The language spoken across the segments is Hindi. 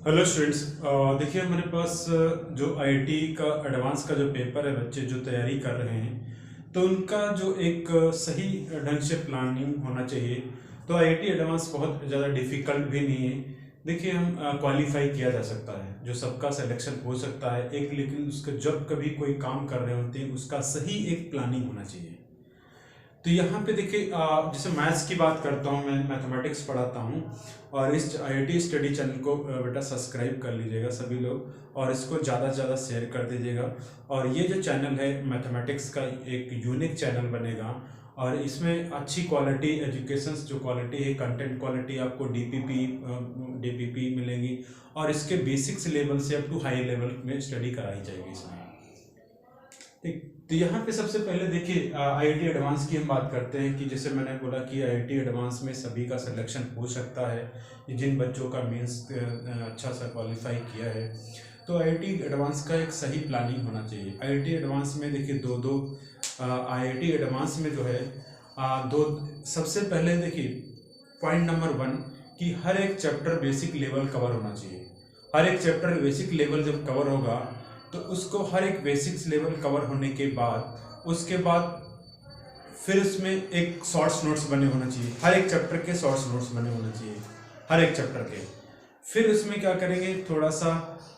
Hello students. देखिए हमारे पास जो आईआईटी का एडवांस का जो पेपर है, बच्चे जो तैयारी कर रहे हैं तो उनका जो एक सही ढंग से प्लानिंग होना चाहिए। तो आईआईटी एडवांस बहुत ज़्यादा डिफिकल्ट भी नहीं है। देखिए हम क्वालिफाई किया जा सकता है, जो सबका सिलेक्शन हो सकता है एक, लेकिन उसका जब कभी कोई काम कर रहे होते हैं उसका सही एक प्लानिंग होना चाहिए। तो यहाँ पे देखिए जैसे मैथ्स की बात करता हूँ, मैं मैथमेटिक्स पढ़ाता हूँ और इस आईआईटी स्टडी चैनल को बेटा सब्सक्राइब कर लीजिएगा सभी लोग, और इसको ज़्यादा से ज़्यादा शेयर कर दीजिएगा। और ये जो चैनल है मैथमेटिक्स का एक यूनिक चैनल बनेगा, और इसमें अच्छी क्वालिटी एजुकेशन जो क्वालिटी है, कंटेंट क्वालिटी आपको डीपीपी मिलेंगी, और इसके बेसिक्स लेवल से अप टू हाई लेवल में स्टडी कराई जाएगी इसमें। ठीक। तो यहाँ पे सबसे पहले देखिए आईआईटी एडवांस की हम बात करते हैं कि जैसे मैंने बोला कि आईआईटी एडवांस में सभी का सिलेक्शन हो सकता है जिन बच्चों का मेंस अच्छा सा क्वालिफाई किया है। तो आईआईटी एडवांस का एक सही प्लानिंग होना चाहिए। आईआईटी एडवांस में देखिए दो आईआईटी एडवांस में जो है दो, सबसे पहले देखिए पॉइंट नंबर 1 कि हर एक चैप्टर बेसिक लेवल कवर होना चाहिए। हर एक चैप्टर बेसिक लेवल जब कवर होगा तो उसको हर एक बेसिक्स लेवल कवर होने के बाद उसके बाद फिर उसमें एक शॉर्ट्स नोट्स बने होना चाहिए। हर एक चैप्टर के शॉर्ट्स नोट्स बने होने चाहिए हर एक चैप्टर के। फिर उसमें क्या करेंगे, थोड़ा सा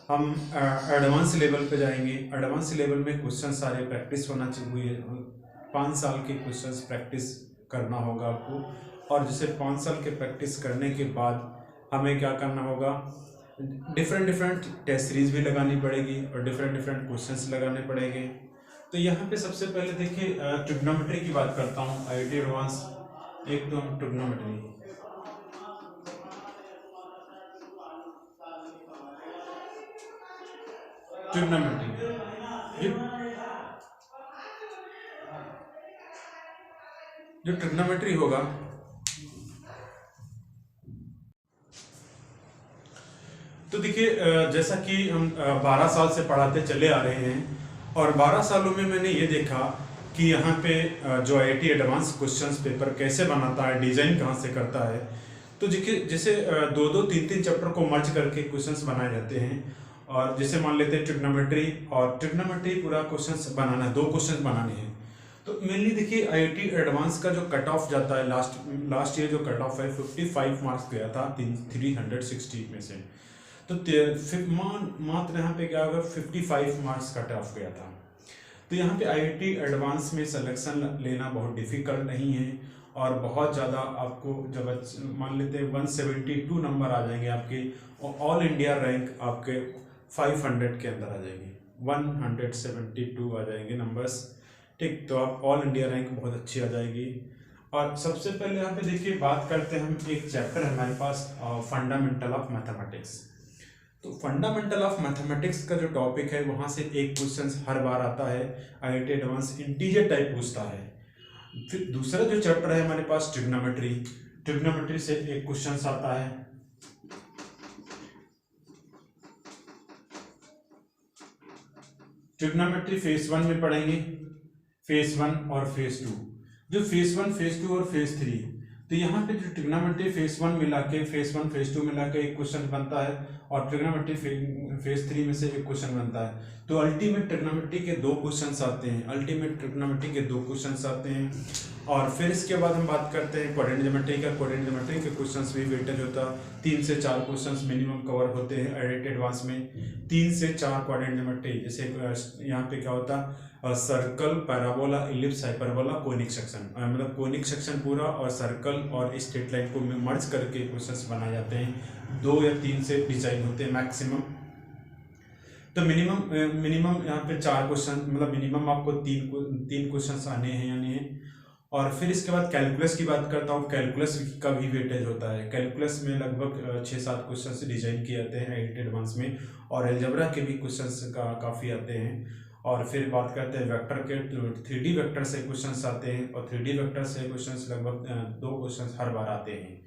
हम एडवांस लेवल पे जाएंगे। एडवांस लेवल में क्वेश्चन सारे प्रैक्टिस होना चाहिए। 5 साल के क्वेश्चंस प्रैक्टिस करना होगा आपको, और जैसे 5 साल के प्रैक्टिस करने के बाद हमें क्या करना होगा, डिफरेंट टेस्ट सीरीज भी लगानी पड़ेगी और डिफरेंट क्वेश्चंस लगाने पड़ेंगे। तो यहाँ पे सबसे पहले देखिए ट्रिग्नोमेट्री की बात करता हूँ आईआईटी एडवांस। एक तो हम ट्रिग्नोमेट्री ट्रिग्नोमेट्री जो ट्रिग्नोमेट्री होगा, तो देखिए जैसा कि हम 12 साल से पढ़ाते चले आ रहे हैं, और 12 सालों में मैंने ये देखा कि यहाँ पे जो आईआईटी एडवांस क्वेश्चंस पेपर कैसे बनाता है, डिजाइन कहाँ से करता है। तो जैसे दो तीन चैप्टर को मर्ज करके क्वेश्चंस बनाए जाते हैं। और जैसे मान लेते हैं ट्रिग्नोमेट्री, और ट्रिग्नोमेट्री पूरा क्वेश्चंस बनाना है, 2 क्वेश्चन बनाने हैं। तो मेनली देखिए आईआईटी एडवांस का जो कट ऑफ जाता है, लास्ट ईयर जो कट ऑफ है 55 मार्क्स गया था 360 में से। तो मात्र यहाँ पे क्या होगा, 55 मार्क्स कट ऑफ गया था। तो यहाँ पे आईआईटी एडवांस में सिलेक्शन लेना बहुत डिफिकल्ट नहीं है, और बहुत ज़्यादा आपको जब मान लेते हैं 172 नंबर आ जाएंगे आपके, और ऑल इंडिया रैंक आपके 500 के अंदर आ जाएगी, 172 आ जाएंगे नंबर्स। ठीक, तो आप ऑल इंडिया रैंक बहुत अच्छी आ जाएगी। और सबसे पहले यहाँ पे देखिए बात करते हैं हम, एक चैप्टर है हमारे पास फंडामेंटल ऑफ मैथमेटिक्स। तो फंडामेंटल ऑफ मैथमेटिक्स का जो टॉपिक है वहाँ से एक क्वेश्चन हर बार आता है, आईआईटी एडवांस इंटीजर टाइप पूछता है। फिर दूसरा जो चैप्टर है हमारे पास ट्रिग्नोमेट्री, ट्रिग्नोमेट्री से एक क्वेश्चन आता है। ट्रिग्नोमेट्री फेज 1 में पढ़ेंगे, फेज 1 और फेज 2। जो फेज 1, फेज 2 और फेज 3, तो यहाँ पे जो ट्रिग्नोमेट्री फेज 1 मिला के, फेज 1 फेज 2 मिला के एक क्वेश्चन बनता है, और ट्रिग्नोमेट्री फेज 3 में से एक क्वेश्चन बनता है। तो अल्टीमेट ट्रिग्नोमेट्री के 2 क्वेश्चंस आते हैं, अल्टीमेट ट्रिग्नोमेट्री के 2 क्वेश्चंस आते हैं। और फिर इसके बाद हम बात करते हैं क्वाड्रेंट ज्योमेट्री का। क्वाड्रेंट ज्योमेट्री के क्वेश्चंस भी वेटेज होता है, 3 से 4 क्वेश्चंस मिनिमम कवर होते हैं आईआईटी एडवांस में, 3 से 4 क्वाड्रेंट ज्योमेट्री। जैसे यहाँ पे क्या होता है, circle, parabola, ellipse, hyperbola, conic section, मतलब कोनिक सेक्शन पूरा और सर्कल और स्ट्रेट लाइन को मर्ज करके क्वेश्चंस बनाए जाते हैं। 2 या 3 से डिजाइन होते हैं मैक्सिमम। तो मिनिमम यहाँ पे 4 क्वेश्चन, मतलब मिनिमम आपको 3 क्वेश्चंस आने हैं। और फिर इसके बाद कैलकुलस की बात करता हूँ। कैलकुलस का भी वेटेज होता है। कैलकुलस में लगभग 6-7 क्वेश्चन डिजाइन किए जाते हैं आईआईटी एडवांस में, और एलजेब्रा के भी क्वेश्चंस काफ़ी आते हैं। और फिर बात करते हैं वेक्टर के, 3D वेक्टर से क्वेश्चंस आते हैं, और 3D वेक्टर से क्वेश्चंस लगभग 2 क्वेश्चंस हर बार आते हैं।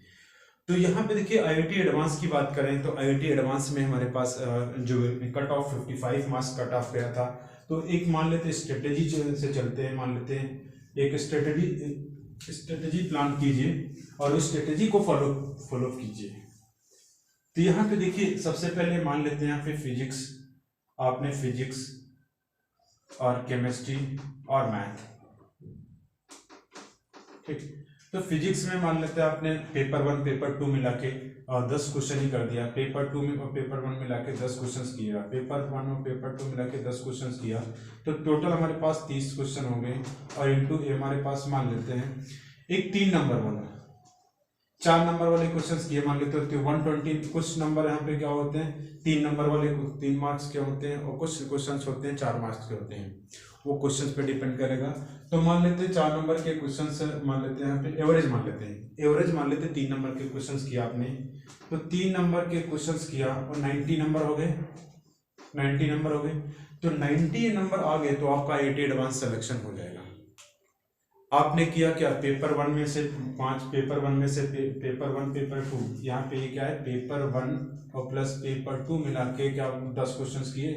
तो यहाँ पे देखिए आईआईटी एडवांस की बात करें तो आईआईटी एडवांस में हमारे पास जो cut off 55 marks cut off गया था। तो एक मान लेते हैं स्ट्रेटेजी से चलते हैं, मान लेते हैं एक स्ट्रेटेजी प्लान कीजिए और उस स्ट्रेटेजी को फॉलो कीजिए। तो यहाँ पे देखिए सबसे पहले मान लेते हैं यहाँ पे फिजिक्स, आपने फिजिक्स और केमिस्ट्री और मैथ, ठीक। तो फिजिक्स में मान लेते हैं आपने पेपर 1 पेपर 2 मिला के 10 क्वेश्चन ही कर दिया, पेपर 2 में और पेपर 1 मिला के 10 क्वेश्चन किया, पेपर 1 और पेपर 2 मिला के 10 क्वेश्चन किया, तो टोटल हमारे पास 30 क्वेश्चन हो गए। और इंटू ए हमारे पास मान लेते हैं एक 3 नंबर वाला, 4 नंबर वाले क्वेश्चंस किए मान लेते हो 120, कुछ नंबर यहाँ पे क्या होते हैं 3 नंबर वाले 3 मार्क्स के होते हैं, और कुछ क्वेश्चंस होते हैं 4 मार्क्स के होते हैं, वो क्वेश्चंस पे डिपेंड करेगा। तो मान लेते हैं 4 नंबर के क्वेश्चंस मान लेते हैं यहाँ पे एवरेज मान लेते हैं, एवरेज मान लेते हैं 3 नंबर के क्वेश्चंस किया आपने, तो 3 नंबर के क्वेश्चंस किया और 90 नंबर हो गए, 90 नंबर हो गए, तो 90 नंबर आ गए तो आपका IIT एडवांस सिलेक्शन हो जाएगा। आपने किया क्या, पेपर 1 में से 5, पेपर 1 में से पेपर 1 पेपर 2, यहाँ पे ये क्या है पेपर 1 और प्लस पेपर 2 मिला के क्या 10 क्वेश्चंस किए,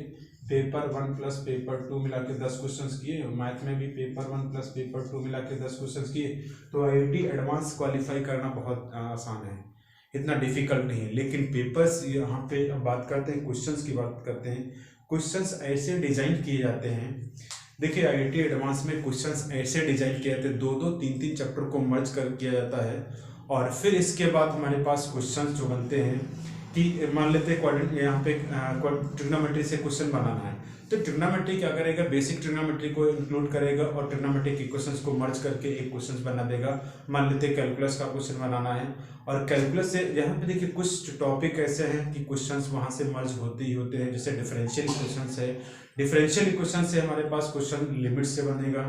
पेपर 1 प्लस पेपर 2 मिला के 10 क्वेश्चंस किए, मैथ में भी पेपर 1 प्लस पेपर 2 मिला के 10 क्वेश्चंस किए। तो IIT एडवांस क्वालिफाई करना बहुत आसान है, इतना डिफिकल्ट नहीं है। लेकिन पेपर्स यहाँ पे बात करते हैं, क्वेश्चंस की बात करते हैं, क्वेश्चंस ऐसे डिजाइन किए जाते हैं। देखिए IIT एडवांस में क्वेश्चंस ऐसे डिजाइन किए जाते हैं, 2-2 3-3 चैप्टर को मर्ज कर किया जाता है, और फिर इसके बाद हमारे पास क्वेश्चंस जो बनते हैं कि मान लेते हैं यहाँ पे ट्रिग्नोमेट्री से क्वेश्चन बनाना है, तो ट्रिग्नोमेट्री क्या करेगा, बेसिक ट्रिग्नोमेट्री को इंक्लूड करेगा और ट्रिग्नोमेट्री के क्वेश्चंस को मर्ज करके एक क्वेश्चन बना देगा। मान लेते हैं कैलकुलस का क्वेश्चन बनाना है, और कैलकुलस से यहाँ पे देखिए कुछ टॉपिक ऐसे हैं कि क्वेश्चंस वहाँ से मर्ज होते ही होते हैं, जैसे डिफरेंशियल इक्वेशंस है, डिफरेंशियल इक्वेशन से हमारे पास क्वेश्चन लिमिट्स से बनेगा,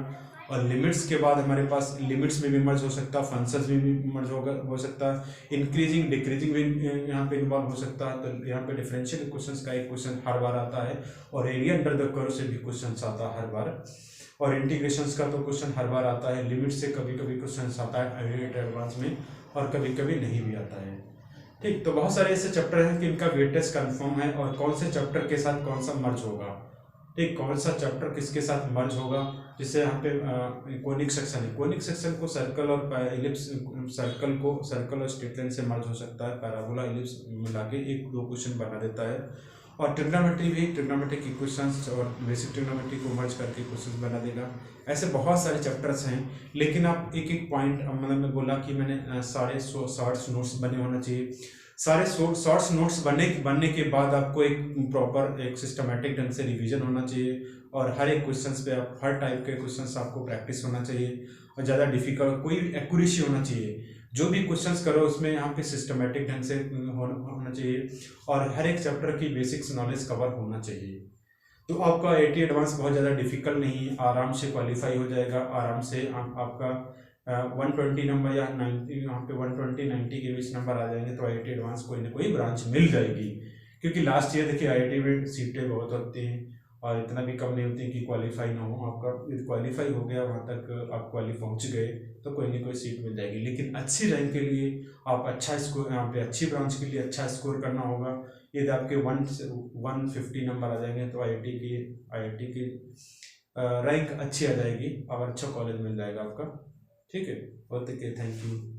और लिमिट्स के बाद हमारे पास लिमिट्स में भी मर्ज हो सकता है, फंक्शंस में भी मर्ज हो सकता है, इंक्रीजिंग डिक्रीजिंग भी यहाँ पे इन्वॉल्व हो सकता है। तो यहाँ पे डिफरेंशियल इक्वेशंस का एक क्वेश्चन हर बार आता है, और एरिया अंडर द कर्व से भी क्वेश्चन आता है हर बार, और इंटीग्रेशंस का तो क्वेश्चन हर बार आता है, लिमिट से कभी कभी क्वेश्चन आता है IIT एडवांस में, और कभी कभी नहीं भी आता है, ठीक। तो बहुत सारे ऐसे चैप्टर हैं कि इनका वेटेज कंफर्म है, और कौन से चैप्टर के साथ कौन सा मर्ज होगा, ठीक, कौन सा चैप्टर किसके साथ मर्ज होगा। जैसे यहाँ पे कोनिक सेक्शन है, कोनिक सेक्शन को सर्कल और इलिप्स, सर्कल और स्ट्रेट लाइन से मर्ज हो सकता है, पैराबोला इलिप्स मिला के 1-2 क्वेश्चन बना देता है। और ट्रिग्नोमेट्री भी, ट्रिग्नोमेट्री के क्वेश्चंस और बेसिक ट्रिग्नोमेट्री को मर्ज करके क्वेश्चंस बना देगा। ऐसे बहुत सारे चैप्टर्स हैं, लेकिन आप एक पॉइंट, मतलब मैं बोला कि मैंने सारे शॉर्ट्स नोट्स बने होना चाहिए, सारे शॉर्ट्स नोट्स बनने के बाद आपको एक प्रॉपर एक सिस्टमेटिक ढंग से रिवीजन होना चाहिए, और हर एक क्वेश्चंस पे आप हर टाइप के क्वेश्चंस आपको प्रैक्टिस होना चाहिए, और ज़्यादा डिफिकल्ट कोई एक्यूरेसी होना चाहिए, जो भी क्वेश्चंस करो उसमें यहाँ पे सिस्टमेटिक ढंग से होना चाहिए, और हर एक चैप्टर की बेसिक्स नॉलेज कवर होना चाहिए। तो आपका IIT एडवांस बहुत ज़्यादा डिफिकल्ट नहीं है, आराम से क्वालिफाई हो जाएगा, आराम से आपका 120 नंबर या 90, यहाँ पे 120-90 के बीच नंबर आ जाएंगे तो IIT एडवांस कोई ना कोई ब्रांच मिल जाएगी। क्योंकि लास्ट ईयर देखिए IIT में सीटें बहुत होती हैं, और इतना भी कम नहीं होती कि क्वालिफाई ना हो। आपका क्वालिफाई हो गया, वहाँ तक आप पहुँच गए तो कोई ना कोई सीट मिल जाएगी। लेकिन अच्छी रैंक के लिए आप अच्छा स्कोर, यहाँ पे अच्छी ब्रांच के लिए अच्छा स्कोर करना होगा। यदि आपके 150 नंबर आ जाएंगे तो IIT की रैंक अच्छी आ जाएगी और अच्छा कॉलेज मिल जाएगा आपका, ठीक है। Okay, thank you.